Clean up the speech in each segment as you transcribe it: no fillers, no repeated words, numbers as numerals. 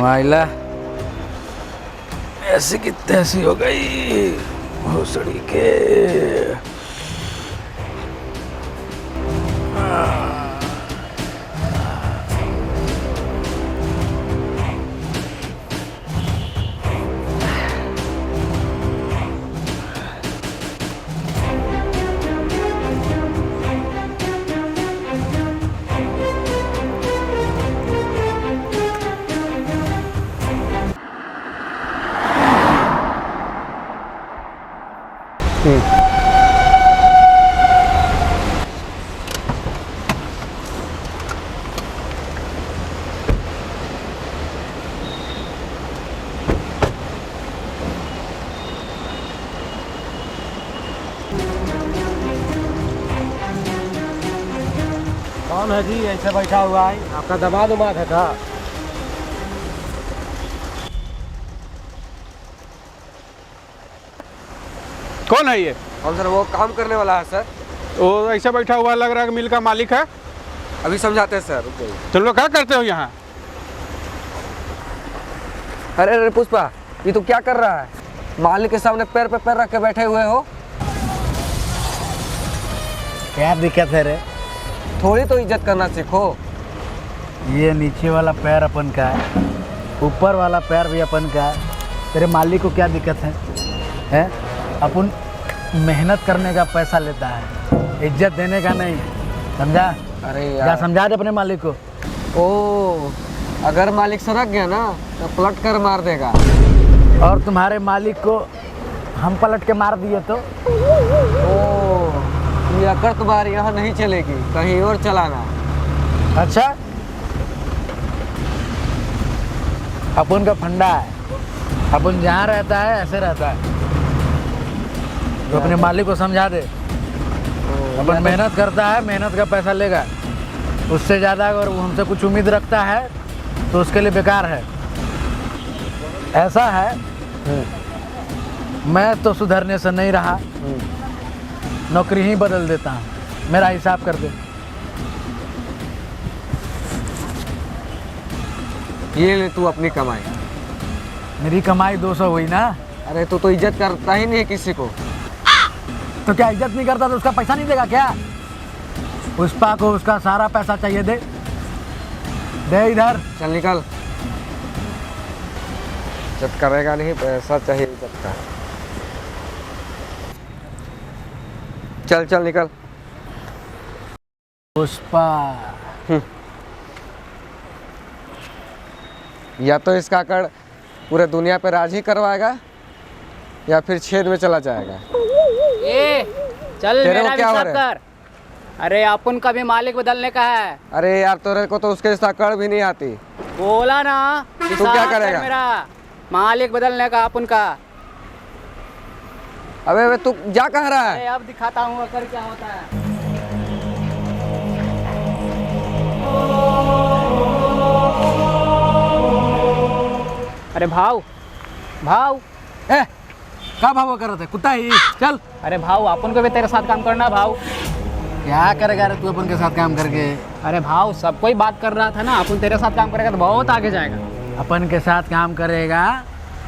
माइला ऐसी की तैसी हो गई भोसड़ी के। कौन है जी ऐसे बैठा हुआ है? आपका दामाद उमाद है था? कौन है ये? हम सर वो काम करने वाला है सर। वो ऐसे बैठा हुआ लग रहा है कि मिल का मालिक है। अभी समझाते हैं सर। तुम लोग क्या करते हो यहाँ? अरे अरे पुष्पा, ये तो क्या कर रहा है? मालिक के सामने पैर पे पैर रख के बैठे हुए हो। क्या दिक्कत है रे? थोड़ी तो इज्जत करना सीखो। ये नीचे वाला पैर अपन का है, ऊपर वाला पैर भी अपन का है। तेरे मालिक को क्या दिक्कत है? हैं? अपन मेहनत करने का पैसा लेता है, इज्जत देने का नहीं, समझा? अरे क्या यार, समझा दे अपने मालिक को। ओ अगर मालिक सड़क गया ना तो पलट कर मार देगा। और तुम्हारे मालिक को हम पलट के मार दिए तो? ओ ये अकड़ तुम्हारी यहाँ नहीं चलेगी, कहीं और चलाना। अच्छा, अपन का फंडा है, अपन जहाँ रहता है ऐसे रहता है। तो अपने मालिक को समझा दे, अपन मेहनत करता है, मेहनत का पैसा लेगा। उससे ज़्यादा अगर वो हमसे कुछ उम्मीद रखता है तो उसके लिए बेकार है। ऐसा है, मैं तो सुधरने से नहीं रहा, नौकरी ही बदल देता हूँ। मेरा हिसाब कर दे। ये ले तू अपनी कमाई। मेरी कमाई 200 हुई ना? अरे तू तो इज्जत करता ही नहीं है किसी को। तो क्या इज्जत नहीं करता तो उसका पैसा नहीं देगा क्या? पुष्पा को उसका सारा पैसा चाहिए, दे दे इधर। चल निकल। इज्जत करेगा नहीं, पैसा चाहिए इज्जत का। चल चल निकल। पुष्पा या तो इसका कड़ पूरे दुनिया पे राज ही करवाएगा या फिर छेद में चला जाएगा। ए, चल तेरे को मेरा क्या भी हो सब रहा है? कर। अरे अपन का भी मालिक बदलने का है। अरे यार तेरे को तो उसके जैसा कड़ भी नहीं आती। बोला ना, क्या हिसाब कर करेगा? मेरा मालिक बदलने का अपन का। अबे तू क्या कह रहा है? अरे अब दिखाता हूँ अगर क्या होता है। अरे भाव भाव, ए, का भाव कर रहा था कुत्ता ही? चल। अरे भाव अपन को भी तेरे साथ काम करना भाव। क्या करेगा रे तू अपन के साथ काम करके? अरे भाव सब कोई बात कर रहा था ना, अपन तेरे साथ काम करेगा तो बहुत आगे जाएगा। अपन के साथ काम करेगा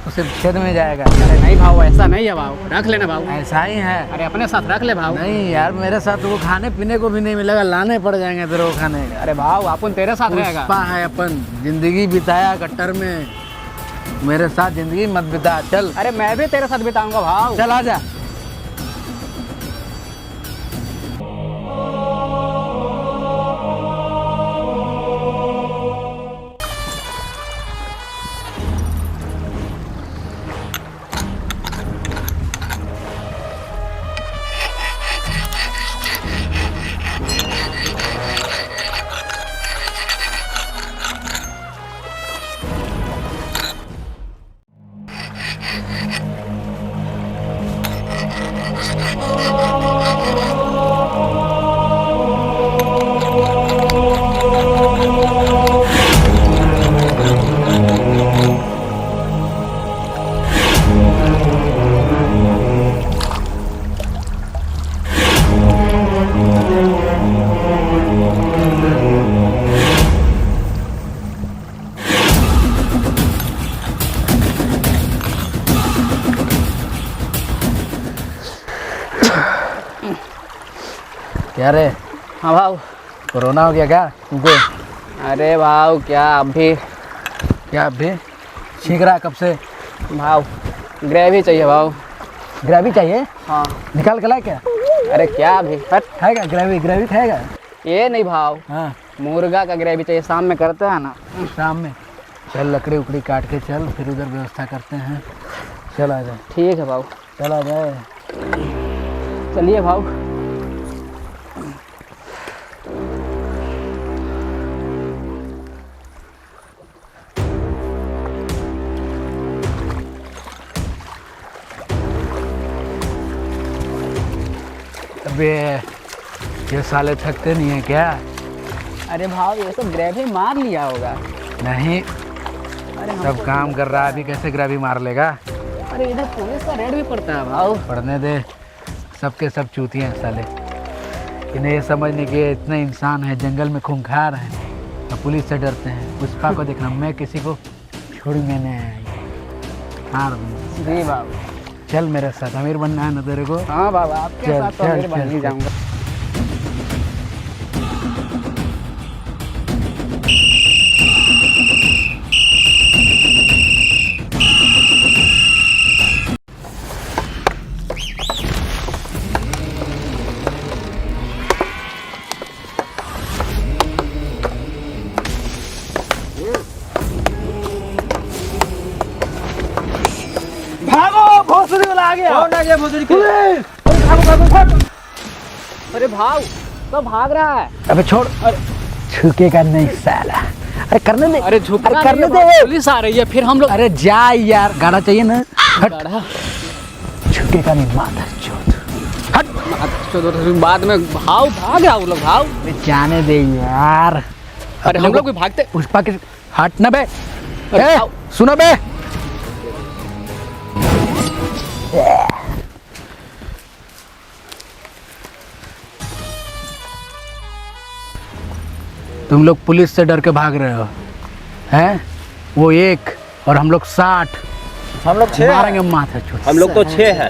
तो सिर्फ छेद में जाएगा। अरे नहीं भाव, ऐसा नहीं है भाव, रख लेना भाव। ऐसा ही है। अरे अपने साथ रख ले भाव। नहीं यार, मेरे साथ तो वो खाने पीने को भी नहीं मिलेगा, लाने पड़ जाएंगे तेरे को खाने का। अरे भाव अपन तेरे साथ रहेगा। पुष्पा है अपन, जिंदगी बिताया गट्टर में, मेरे साथ जिंदगी मत बिता। चल। अरे मैं भी तेरे साथ बिताऊंगा भाव। चल आजा। क्या रे, हाँ भाव। कोरोना हो गया क्या तुमको? अरे भाव क्या अभी क्या अभी छींक रहा है कब से? भाव ग्रेवी चाहिए भाव। ग्रेवी चाहिए? हाँ। निकाल के लाए क्या? अरे क्या अभी हट। खाएगा ग्रेवी? ग्रेवी खाएगा? ये नहीं भाव, हाँ मुर्गा का ग्रेवी चाहिए, शाम में करते हैं ना। शाम में। चल लकड़ी उकड़ी काट के चल, फिर उधर व्यवस्था करते हैं। चल आ जाए। ठीक है भाव। चल आ जाए। चलिए भाव। अबे ये साले थकते नहीं है क्या? अरे भाव ये सब ग्रेवी मार लिया होगा। नहीं, अरे हम सब काम कर रहा है, अभी कैसे ग्रेवी मार लेगा? अरे इधर पुलिस का रेड भी पड़ता है भाव। पढ़ने दे, सबके सब चूतिए हैं साले। इन्हें ये समझने के इतने इंसान है, जंगल में खूंखार हैं और पुलिस से डरते हैं। पुष्पा को देखना, मैं किसी को छोड़ूंगा नहीं। हाँ जी भाव। चल मेरे साथ, अमीर बनना है ना तेरे को? हाँ बाबा, आपके चल, साथ तो चल, मेरे बन चल, ही चल। जाऊंगा। भोसड़ी वाला आ गया। कौन आ गया भोसड़ी के? अरे भाव तो भाग रहा है। अबे छोड़, छुकेगा नहीं साला। अरे करने दे। अरे झुकना अरे करने नहीं है, दे। पुलिस आ रही है, फिर हम लोग। अरे जा यार, गाड़ा चाहिए ना। हट, गाड़ा। छुकेगा नहीं मादर चोद। हट। तो बाद में भाव भाग रहा वो लोग भाव। अरे जाने दे यार। अरे हम लोग भी भागते। पुष्पा के हट ना बे। अरे ए, आओ। सुनो बे। तुम लोग पुलिस से डर के भाग रहे हो हैं? वो एक और हम लोग 60। हम लोग 6 मारेंगे माथा चोट। हम लोग तो 6 है।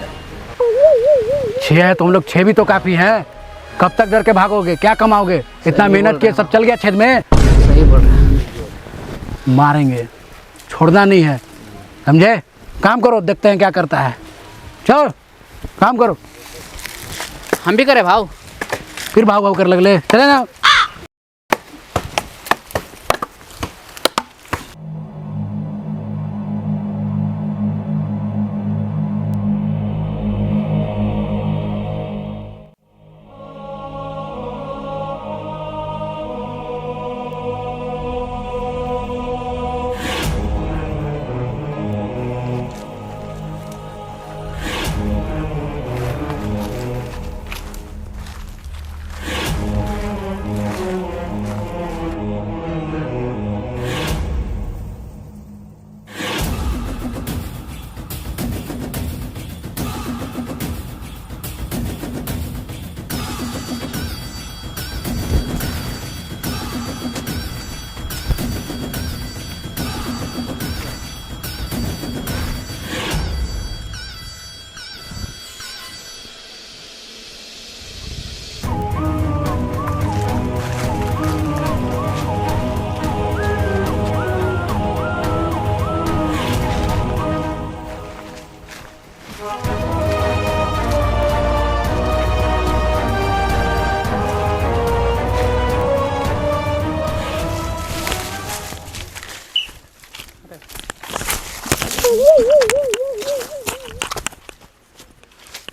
6 है तो हम लोग 6 भी तो काफी है। कब तक डर के भागोगे? क्या कमाओगे? इतना मेहनत किए, सब चल गया छेद में। सही बोल रहा है। मारेंगे, छोड़ना नहीं है, समझे? काम करो, देखते हैं क्या करता है। चलो काम करो। हम भी करें भाव। फिर भाव भाव कर लगले, चले ना।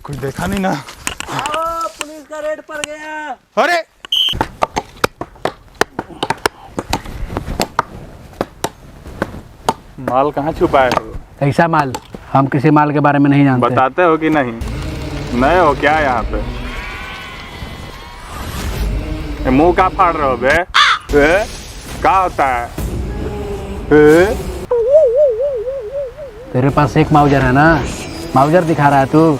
कुछ देखा नहीं ना। पुलिस का रेड पड़ गया। अरे माल कहाँ छुपाए हो? कैसा माल? हम किसी माल के बारे में नहीं जानते। बताते हो कि नहीं? नए हो क्या यहाँ पे? ये मुंह का फाड़ रहे हो बे? क्या होता है? तेरे पास एक माउजर है ना? माउजर दिखा रहा है तू?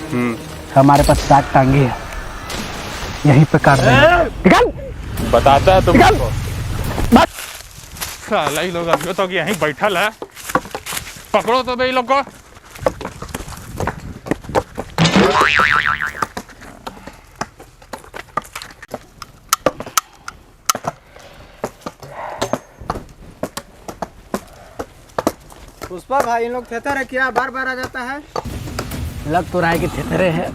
हमारे पास 7 टांगे है, यहीं पे काट देंगे। निकाल। बताता है निकाल। तुमको। साला ये लोग अभी तो यहीं बैठल है। पकड़ो तो बे ये लोग को। पुष्पा भाई इन लोग थेतर है क्या, बार बार आ जाता है। लग तो रहा है कि थेथरे है।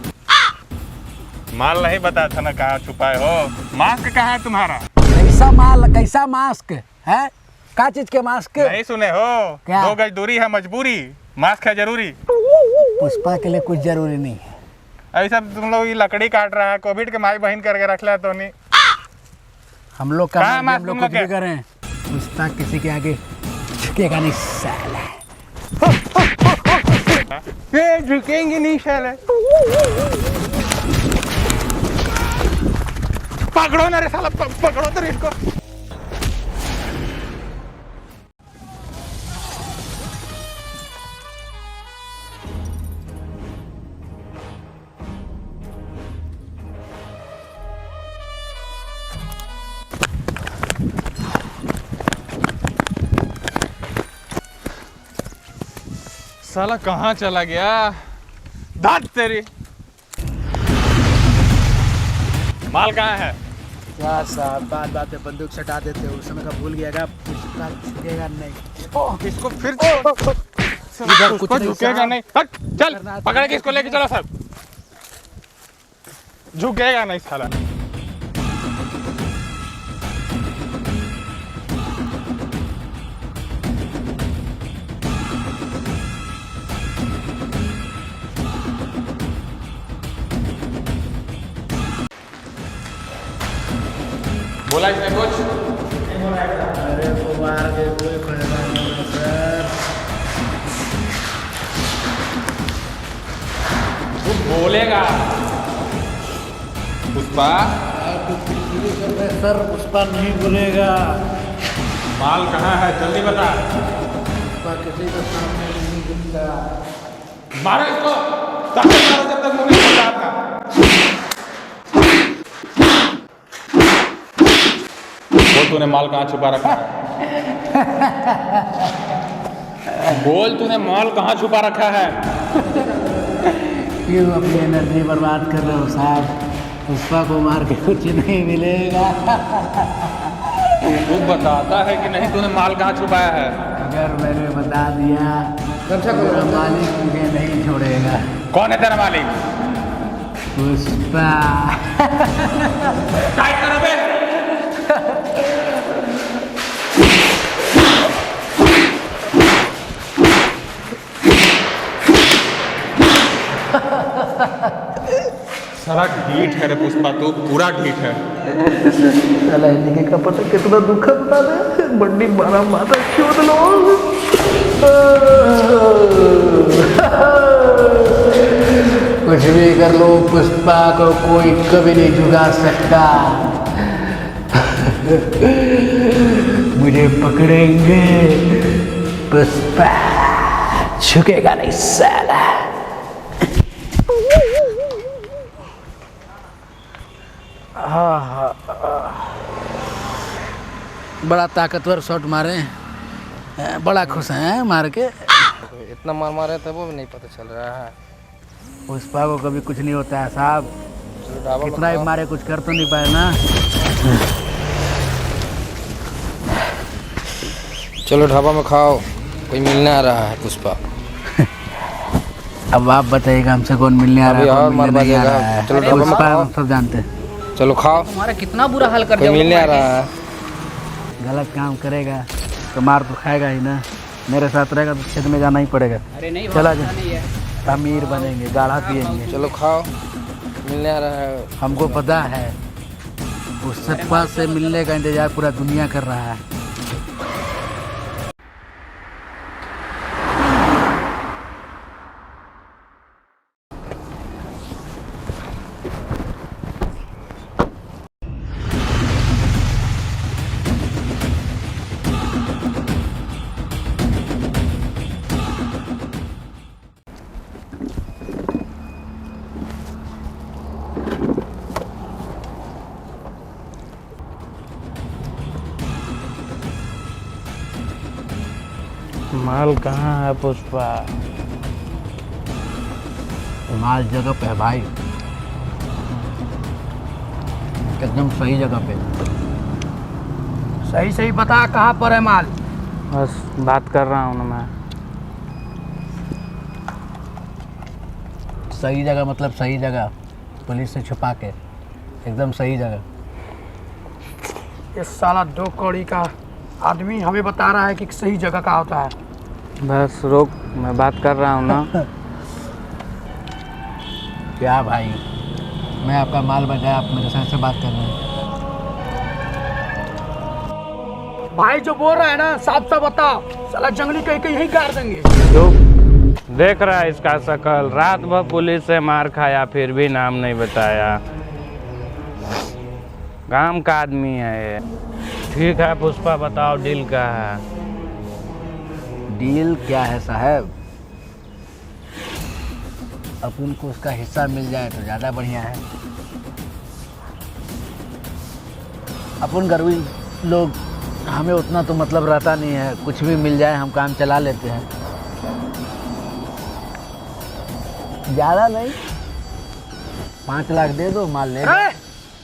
माल नहीं बताया था ना कहाँ छुपाए हो। मास्क कहाँ है तुम्हारा? कैसा माल, कैसा मास्क है? क्या चीज के मास्क? नहीं सुने हो? क्या? 2 गज दूरी है मजबूरी, मास्क है जरूरी। पुष्पा के लिए कुछ जरूरी नहीं है। ऐसा तुम लोग ये लकड़ी काट रहा है, कोविड के माई बहन करके रख लिया तो नहीं। हम लोग का कहाँ मर्जी, हम मास्क लोग तुम कुछ लोग भी करें, पुष्पा किसी के आगे झुकेगा नहीं साला। ये झुकेंगे नहीं साले। पकड़ो ना रे साला, पकड़ो तो इसको। साला कहाँ चला गया? दाद तेरी। माल कहाँ है? क्या साहब, बात बात पे बंदूक सटा देते हो, उस समय का भूल गया, पुष्पा झुकेगा नहीं। इसको फिर इधर कुछ उसको नहीं झुकेगा साहब। नहीं। हट चल, पकड़ के इसको लेके चलो सब। झुकेगा नहीं साला। बोला इसने कुछ? अरे को मार के कोई फायदा नहीं है सर। तू बोलेगा पुष्पा? सर पुष्पा नहीं बोलेगा। माल कहाँ है जल्दी बता। पुष्पा किसी के सामने नहीं गिरता। मारो इसको, तब तक मारो जब तक मुंह नहीं खुलता आपका। बोल तूने माल कहाँ छुपा रखा है? बोल तूने माल कहाँ छुपा रखा है? क्यों अपनी एनर्जी बर्बाद कर रहे हो साहब? पुष्पा को मार के कुछ नहीं मिलेगा। तू बताता है कि नहीं तूने माल कहाँ छुपाया है? अगर मैंने बता दिया मेरा मालिक मुझे नहीं छोड़ेगा। कौन है तेरा मालिक? पुष्पा। टाइट करो बे। सारा ढीठ है रे पुष्पा, तू पूरा ढीठ है। साला इनके का पता कितना दुख बता दे, बड्डी मारा माता चोद लो। कुछ भी कर लो, पुष्पा को कोई कभी नहीं झुका सकता। मुझे पकड़ेंगे, पुष्पा झुकेगा नहीं साला। बड़ा ताकतवर शॉट मारे हैं, बड़ा खुश हैं मार के। इतना मार मारे थे वो भी नहीं पता चल रहा है। पुष्पा को कभी कुछ नहीं होता है साहब, चलो ढाबा में इतना ही खाओ। मारे कुछ कर तो नहीं पाए ना। चलो ढाबा में खाओ, कोई मिलने आ रहा है पुष्पा। अब आप बताइएगा हमसे कौन मिलने आ रहा अभी है, और कौन मिलने मार नहीं आ बाजेगा। रहा है। चलो ढाबा में पुष्पा खाओ। हम सब जानते हैं। चलो खाओ, तुम्हारा कितना बुरा हाल कर कोई दिया। मिलने आ रहा है। गलत काम करेगा तो मार तो खाएगा ही ना। मेरे साथ रहेगा तो खेत में जाना ही पड़ेगा। अरे नहीं, चला ऐसा जा, नहीं है। अमीर बनेंगे, गाढ़ा पिएंगे। चलो खाओ, मिलने आ रहा है। हमको पता है उस सत्पा से मिलने का इंतजार पूरा दुनिया कर रहा है। माल कहाँ है पुष्पा? माल जगह पे है भाई, एकदम सही जगह पे। सही सही बता कहाँ पर है माल। बस बात कर रहा हूँ ना मैं। सही जगह मतलब सही जगह, पुलिस से छुपा के एकदम सही जगह। ये साला 2 कौड़ी का आदमी हमें बता रहा है कि सही जगह का होता है। बस रोक, मैं बात कर रहा हूँ ना। क्या भाई, मैं आपका माल बचाया, आप मेरे साथ से बात कर रहे हैं। भाई जो बोल रहा है ना साफ साफ बता, साला जंगली कहीं कहीं यही गाड़ देंगे। चुप, देख रहा है इसका शकल, रात भर पुलिस से मार खाया फिर भी नाम नहीं बताया। गांव का आदमी है। ठीक है पुष्पा, बताओ डील क्या है? डील क्या है साहब, अपन को उसका हिस्सा मिल जाए तो ज़्यादा बढ़िया है। अपन गरीब लोग, हमें उतना तो मतलब रहता नहीं है, कुछ भी मिल जाए हम काम चला लेते हैं। ज़्यादा नहीं, 5 लाख दे दो, माल ले लो। अरे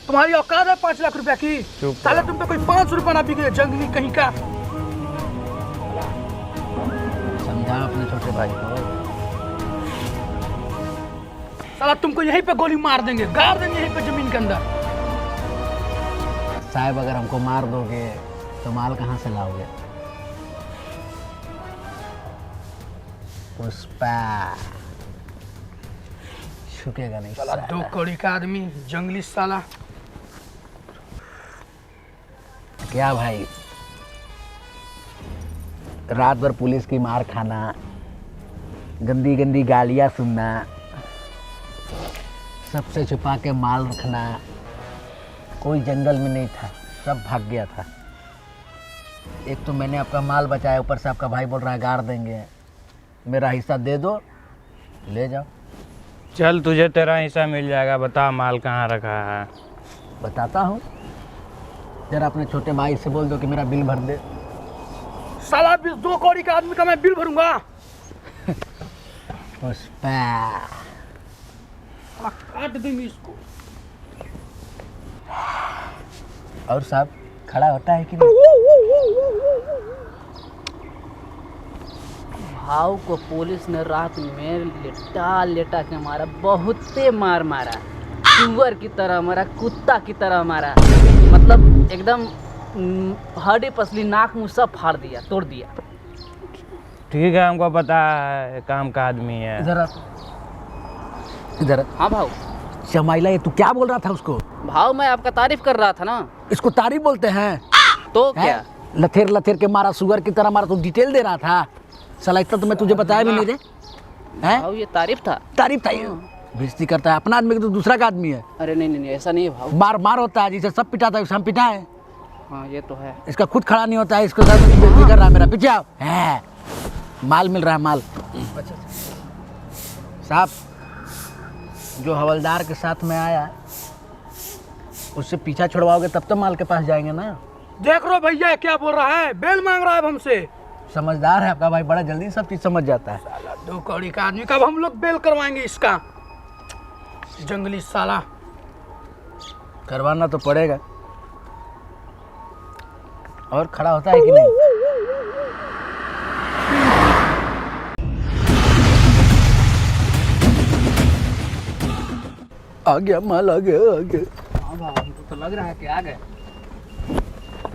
तुम्हारी औकात है 5 लाख रुपया की? चुप साले तुम तो कोई 5 रुपया ना बिके, जंगली कहीं का। समझा अपने छोटे भाई को। साला तुमको यहीं पे गोली मार देंगे, गाड़ देंगे यहीं पे जमीन के अंदर। साहब अगर हमको मार दोगे तो माल कहाँ से लाओगे? पुष्पा छुकेगा नहीं साला साला। 2 कौड़ी का आदमी, जंगली साला। क्या भाई, रात भर पुलिस की मार खाना, गंदी गंदी गालियाँ सुनना, सबसे छुपा के माल रखना। कोई जंगल में नहीं था, सब भाग गया था। एक तो मैंने आपका माल बचाया, ऊपर से आपका भाई बोल रहा है गाड़ देंगे। मेरा हिस्सा दे दो, ले जाओ। चल तुझे तेरा हिस्सा मिल जाएगा, बता माल कहाँ रखा है? बताता हूँ, जरा अपने छोटे भाई से बोल दो कि मेरा बिल भर दे। साला 2 कौड़ी का आदमी का मैं बिल भरूंगा। पुष्पा साला काट देंगे इसको। और साहब खड़ा होता है कि नहीं? भाव को पुलिस ने रात में लेटा लेटा के मारा, बहुते मार मारा, सुअर की तरह मारा, कुत्ता की तरह मारा, मतलब एकदम हड्डी पसली, नाक मुंह सब फाड़ दिया, तोड़ दिया। ठीक है, हमको पता है काम का आदमी है। इधर आ, इधर आ। हाँ भाव, चमाइला, ये तू क्या बोल रहा था उसको? भाव मैं आपका तारीफ कर रहा था ना। इसको तारीफ बोलते हैं? तो क्या? हैं? लथेर लथेर के मारा, सुअर की तरह मारा, तू डिटेल दे रहा था। साला इतना तो मैं तुझे बताया भी नहीं रे। हैं? भाव ये तारीफ था। तारीफ था ये? बेइज्जती करता है अपना आदमी, तो दूसरा का आदमी है। अरे नहीं नहीं नहीं, ऐसा नहीं है भाव। मार मार होता है, जिसे सब पिटाता है उसे हम पिटा है। हाँ ये तो है। इसका खुद खड़ा नहीं होता है, इसको साथ में बेइज्जती कर रहा है मेरा। पीछे आओ। है माल मिल रहा है, माल। साहब जो हवलदार के साथ में आया, उससे पीछा छुड़वाओगे तब तो माल के पास जाएंगे ना। देख रो भैया क्या बोल रहा है, बेल मांग रहा है अब हमसे। समझदार है आपका भाई, बड़ा जल्दी सब चीज समझ जाता है। साला 2 कौड़ी का आदमी का अब हम लोग बेल करवाएंगे इसका, जंगली साला। करवाना तो पड़ेगा। और खड़ा होता है कि नहीं? आ गया माल, आ गया, आ गया। हाँ भाव, हमको तो लग रहा है कि आ गए।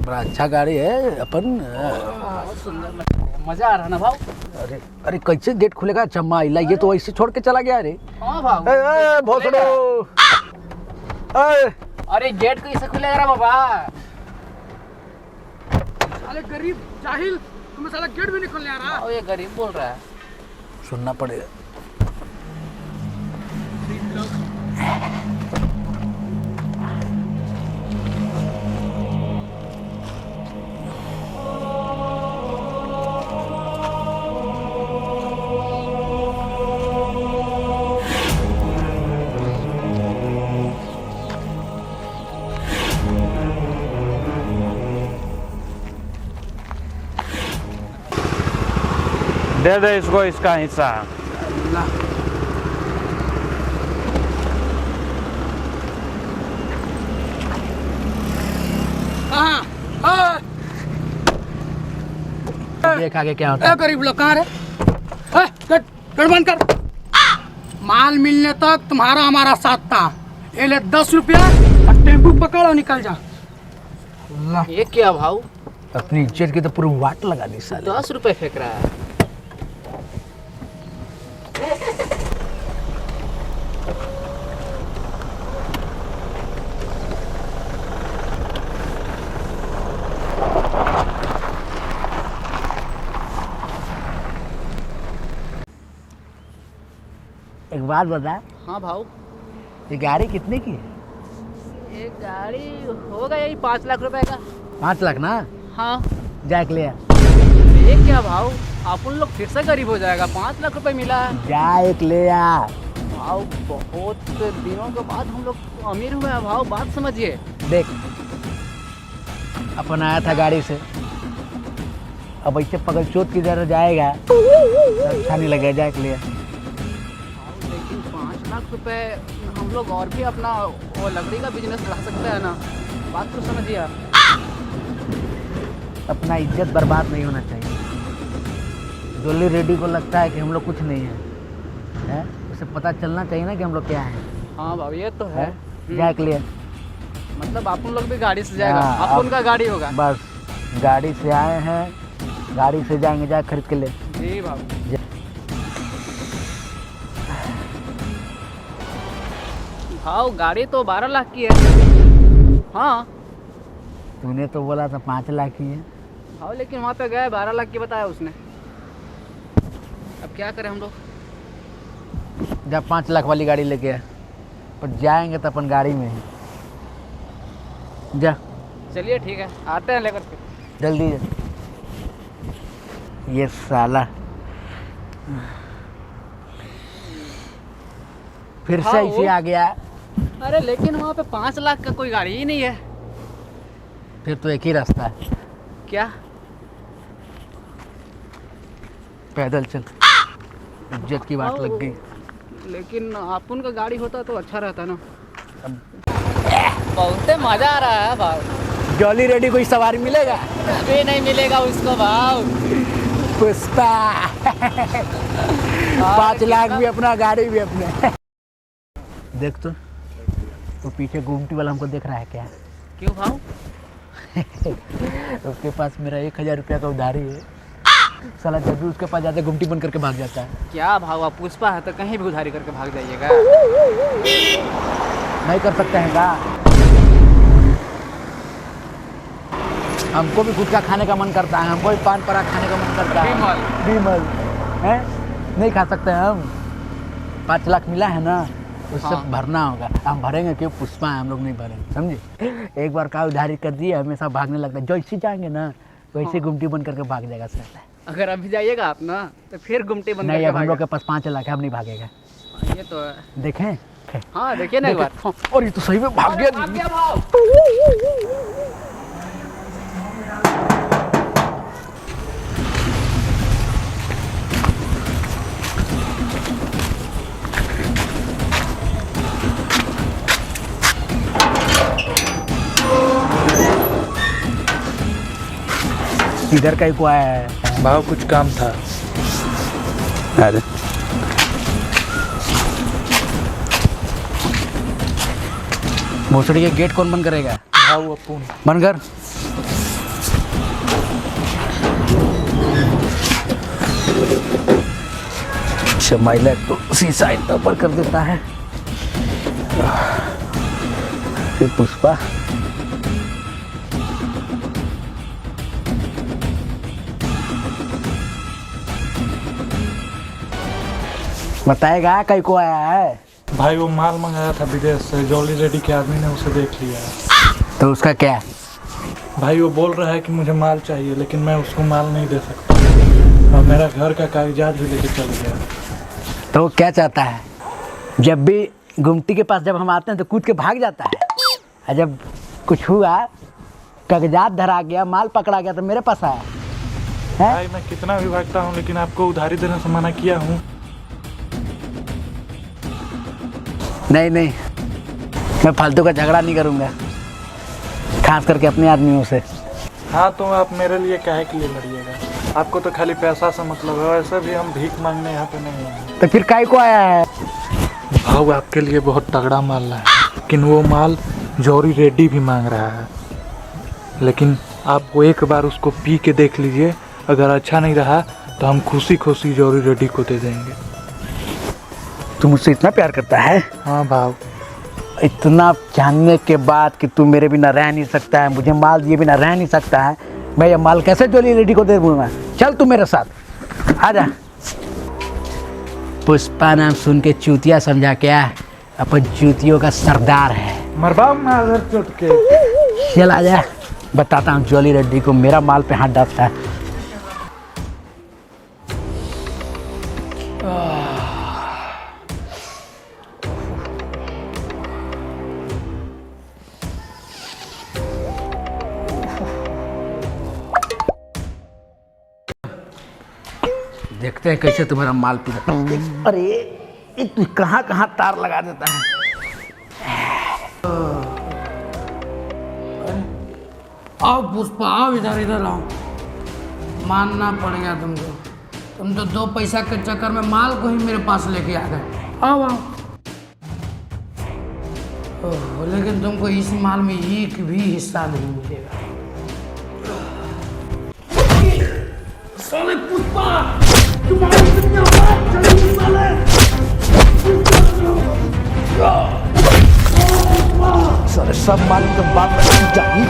बड़ा अच्छा गाड़ी है अपन। बहुत सुंदर लग रहा है, मजा आ रहा है ना भाव। अरे अरे कैसे गेट खुलेगा? चम्मा इला, ये तो ऐसे छोड़ के चला गया रे। हाँ भाव। ए भोसड़ो, ए अरे गेट कैसे खुलेगा रे बाबा? साले गरीब जाहिल, तुम्हें साला गेट भी नहीं खोलने आ रहा। भाव ये गरीब बोल रहा है। सुनना पड़ेगा। दे दे इसको इसका हिस्सा। हाँ हाँ। देख आगे क्या होता है। गरीब लोग कहाँ रे? गेट गेट बंद कर। माल मिलने तक तुम्हारा हमारा साथ था। ये ले 10 रुपया और टेम्पू पकड़ और निकल जा। ये क्या भाव? अपनी इज्जत की तो पूरी वाट लगा दी साले। 10 रुपए फेंक रहा है। एक बात बता, हाँ भाव, ये गाड़ी कितने की है? ये गाड़ी होगा यही 5 लाख रुपए का। 5 लाख ना? हाँ। जा के ले आ। ये क्या भाव? आप उन लोग फिर से गरीब हो जाएगा। 5 लाख रुपए मिला है जा एक ले आ। भाव। बहुत दिनों के बाद हम लोग अमीर हुए हैं भाव, बात समझिए। देख, अपन आया था गाड़ी से, अब ऐसे पगल चोट की तरह जाएगा तो अच्छा नहीं लगेगा। जा के ले आ। लेकिन 5 लाख रुपए हम लोग और भी अपना वो लकड़ी का बिजनेस चला सकते हैं ना, बात तो समझिए आप। अपना इज्जत बर्बाद नहीं होना चाहिए। जॉली रेडी को लगता है कि हम लोग कुछ नहीं है, उसे पता चलना चाहिए ना कि हम लोग क्या हैं। हाँ भाव, ये तो है। जा के लिए। मतलब आप उन लोग भी गाड़ी से जाएगा? हाँ, आप उनका गाड़ी होगा? बस गाड़ी से आए हैं, गाड़ी से जाएंगे। जा खरीद के ले। जी भाव। भाव गाड़ी तो 12 लाख की है। हाँ तूने तो बोला था 5 लाख की है। भाव, लेकिन वहाँ पे गए 12 लाख की बताया उसने। अब क्या करें हम लोग? जब 5 लाख वाली गाड़ी लेके आ, पर जाएंगे तो अपन गाड़ी में ही। जा चलिए ठीक है, आते हैं लेकर के। जल्दी जा। ये साला फिर से हाँ, ऐसे वो- आ गया। अरे लेकिन वहाँ पे 5 लाख का कोई गाड़ी ही नहीं है। फिर तो एक ही रास्ता है, क्या? पैदल चल। इज्जत की बात लग गई। लेकिन आप उनका गाड़ी होता तो अच्छा रहता ना। बहुत मजा आ रहा है भाव। जॉली रेडी कोई सवारी मिलेगा? अभी नहीं मिलेगा उसको भाव। पुष्पा 5 लाख भी अपना, गाड़ी भी अपने। देख तो पीछे गुमटी वाला हमको देख रहा है क्या? क्यों भाव? उसके पास मेरा 1000 रुपया का उधारी है। साला जब भी उसके पास जाता है गुमटी बन करके भाग जाता है। क्या भाव? आप पुष्पा है तो कहीं भी उधारी करके भाग जाइएगा। नहीं कर सकते हैं का? हमको भी गुटखा खाने का मन करता है, हमको भी पान पराग खाने का मन करता है। विमल है, नहीं खा सकते हम। 5 लाख मिला है ना, उससे हाँ। भरना होगा। हम भरेंगे क्यों? पुष्पा है, हम लोग नहीं भरेंगे, समझे? एक बार का उधारी कर दिए, हमेशा भागने लगता है। जैसे जाएंगे ना वैसे गुमटी बन करके भाग जाएगा सर। अगर अभी जाइएगा आप ना तो फिर गुमटी बन नहीं, करके अब हम लोग भागेगा। के पास 5 लाख है, अब नहीं भागेगा। ये तो है। देखें? हाँ देखिए ना एक बार। और ये तो सही में भाग गया। भाग गया भाव। इधर कहीं को आया है? भाव कुछ काम था। अरे भोसड़ी के गेट कौन बंद करेगा? भाव अपुन। बंद कर। अच्छा महिला तो शीशा इतना ऊपर कर देता है। फिर पुष्पा बताएगा कहीं को आया है? भाई वो माल मंगाया था विदेश से, जॉली रेडी के आदमी ने उसे देख लिया है। तो उसका क्या? भाई वो बोल रहा है कि मुझे माल चाहिए, लेकिन मैं उसको माल नहीं दे सकता और मेरा घर का कागजात भी लेके चल गया। तो वो क्या चाहता है? जब भी गुमटी के पास जब हम आते हैं तो कूद के भाग जाता है, और जब कुछ हुआ, कागजात धरा गया, माल पकड़ा गया तो मेरे पास आया है? भाई मैं कितना भी भागता हूँ लेकिन आपको उधारी देने से मना किया हूँ। नहीं नहीं, मैं फालतू का झगड़ा नहीं करूँगा, खास करके अपने आदमियों से। हाँ तो आप मेरे लिए काहे के लिए लड़िएगा? आपको तो खाली पैसा से मतलब है, वैसे भी हम भीख मांगने यहाँ पे नहीं आए। तो फिर काहे को आया है? भाव आपके लिए बहुत तगड़ा माल है, लेकिन वो माल जौहरी रेड्डी भी मांग रहा है। लेकिन आप वो एक बार उसको पी के देख लीजिए, अगर अच्छा नहीं रहा तो हम खुशी खुशी जौहरी रेड्डी को दे देंगे। तू मुझसे इतना प्यार करता है? हाँ भाव। इतना जानने के बाद कि तू मेरे बिना रह नहीं सकता है, मुझे माल दिए बिना रह नहीं सकता है, मैं ये माल कैसे जौहरी रेड्डी को दे दूँगा? चल तू मेरे साथ आ जा। पुष्पा नाम सुन के चूतिया समझा क्या? अपन चूतियों का सरदार है। मरबाऊ माधर चोट के। चल आ जा, बताता हूँ जौहरी रेड्डी को मेरा माल पे हाथ डालता है। देखते हैं कैसे तुम्हारा माल पीता। अरे ये तू कहाँ कहाँ तार लगा देता है। आओ पुष्पा, आओ इधर इधर आओ। मानना पड़ेगा तुमको, तुम तो 2 पैसा के चक्कर में माल को ही मेरे पास लेके आ गए। आओ आओ। ओह, लेकिन तुमको इस माल में एक भी हिस्सा नहीं मिलेगा। साले पुष्पा, तुम्हारी दुनिया बात चली साले। सारे सब माल तो बाप में जागी।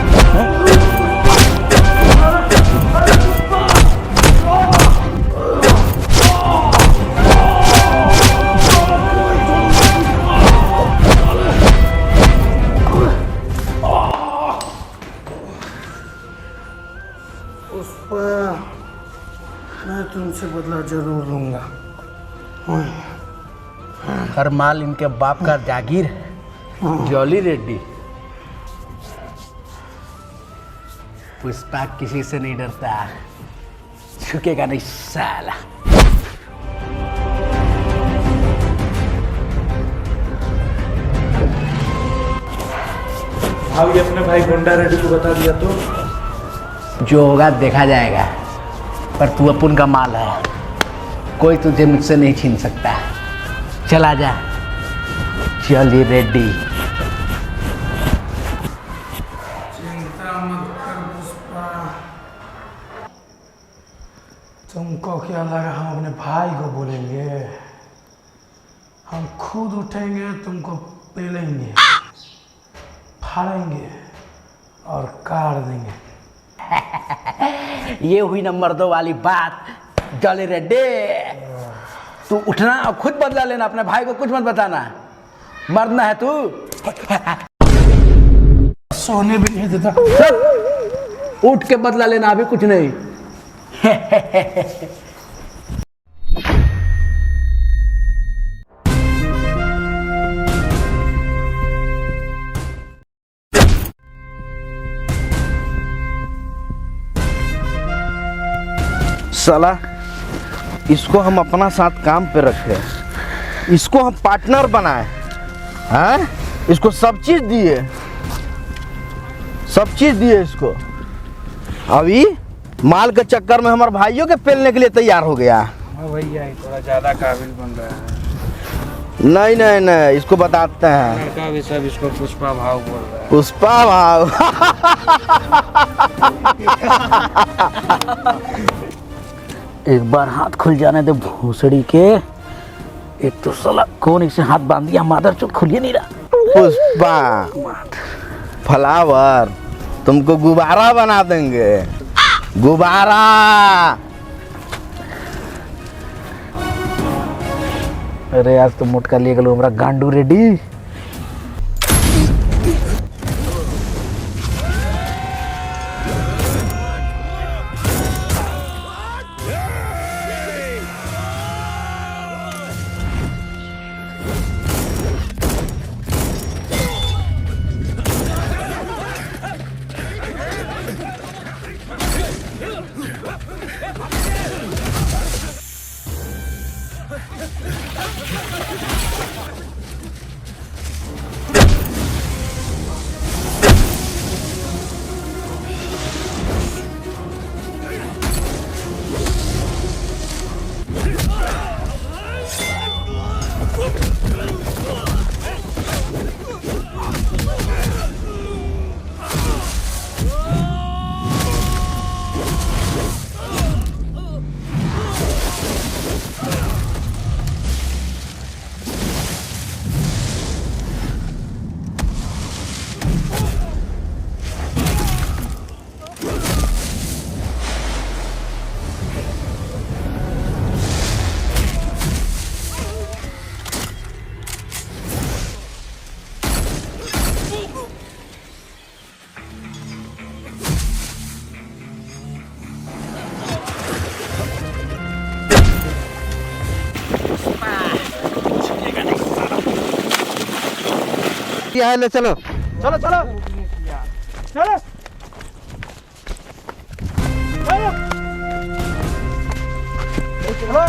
पुष्पा, मैं तुमसे बदला जरूर लूंगा। हर माल इनके बाप का जागीर है, जौहरी रेड्डी। पुष्पा किसी से नहीं डरता, झुकेगा नहीं साला। भाव ये अपने भाई गुंडा रेड्डी को बता दिया तो जो होगा देखा जाएगा, पर तू अपन का माल है, कोई तुझे मुझसे नहीं छीन सकता। चला जा जौहरी रेड्डी। चिंता मत कर पुष्पा, तुमको क्या लगा हम अपने भाई को बोलेंगे? हम खुद उठेंगे, तुमको पेलेंगे, फाड़ेंगे और काट देंगे। ये हुई ना मर्दों वाली बात। जौहरी रेड्डी, तू उठना और खुद बदला लेना, अपने भाई को कुछ मत बताना। मर्द ना है तू। सोने भी नहीं देता। सब उठ के बदला लेना, अभी कुछ नहीं। साला इसको हम अपना साथ काम पे रखे, इसको हम पार्टनर बनाए हैं, इसको सब चीज दिए इसको। अभी माल के चक्कर में हमारे भाइयों के पेलने के लिए तैयार हो गया। भैया थोड़ा ज़्यादा काबिल बन रहा है। नहीं इसको बताते हैं। लड़का भी सब इसको पुष्पा भाव बोल रहा है। पुष्पा भाव। एक बार हाथ खुल जाने दे भूसड़ी के। एक तो साला कौन इसे हाथ बांध दिया, मादर चोट खुलिए नहीं रहा। पुष्पा फ्लावर, तुमको गुब्बारा बना देंगे, गुब्बारा। अरे आज तो मोटका लिए गलो हमारा गांडू रेड्डी। किया है, ले चलो। चलो चलो चलो चलो।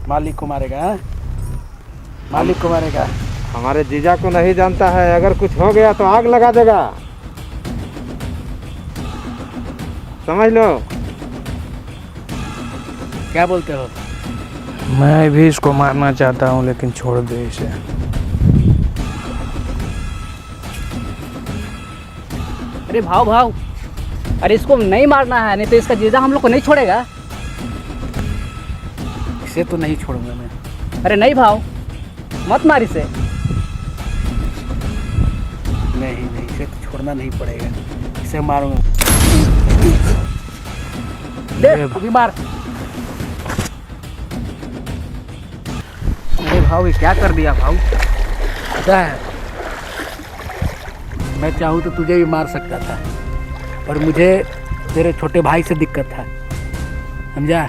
मालिक को मारेगा, हाँ? मालिक को मारेगा। हमारे जीजा को नहीं जानता है, अगर कुछ हो गया तो आग लगा देगा, समझ लो। क्या बोलते हो? मैं भी इसको मारना चाहता हूँ, लेकिन छोड़ दे इसे। अरे भाव भाव, अरे इसको नहीं मारना है, नहीं तो इसका जीजा हम लोग को नहीं छोड़ेगा। इसे तो नहीं छोड़ूंगा मैं। अरे नहीं भाव, मत मार इसे। नहीं नहीं, इसे तो छोड़ना नहीं पड़ेगा, इसे मारूंगा। दे अभी मार। अरे भाव, ये क्या कर दिया भाव? पता है, मैं चाहूँ तो तुझे भी मार सकता था, पर मुझे तेरे छोटे भाई से दिक्कत था, समझा?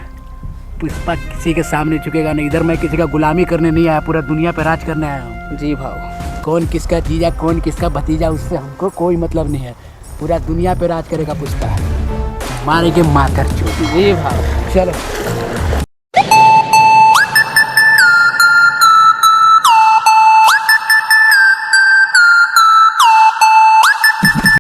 पुष्पा किसी के सामने झुकेगा नहीं। इधर मैं किसी का गुलामी करने नहीं आया, पूरा दुनिया पे राज करने आया हूँ। जी भाव। कौन किसका जीजा, कौन किसका भतीजा, उससे हमको कोई मतलब नहीं है। पूरा दुनिया पे राज करेगा पुष्पा। मारेंगे माकर चो। जी भाव। चलो।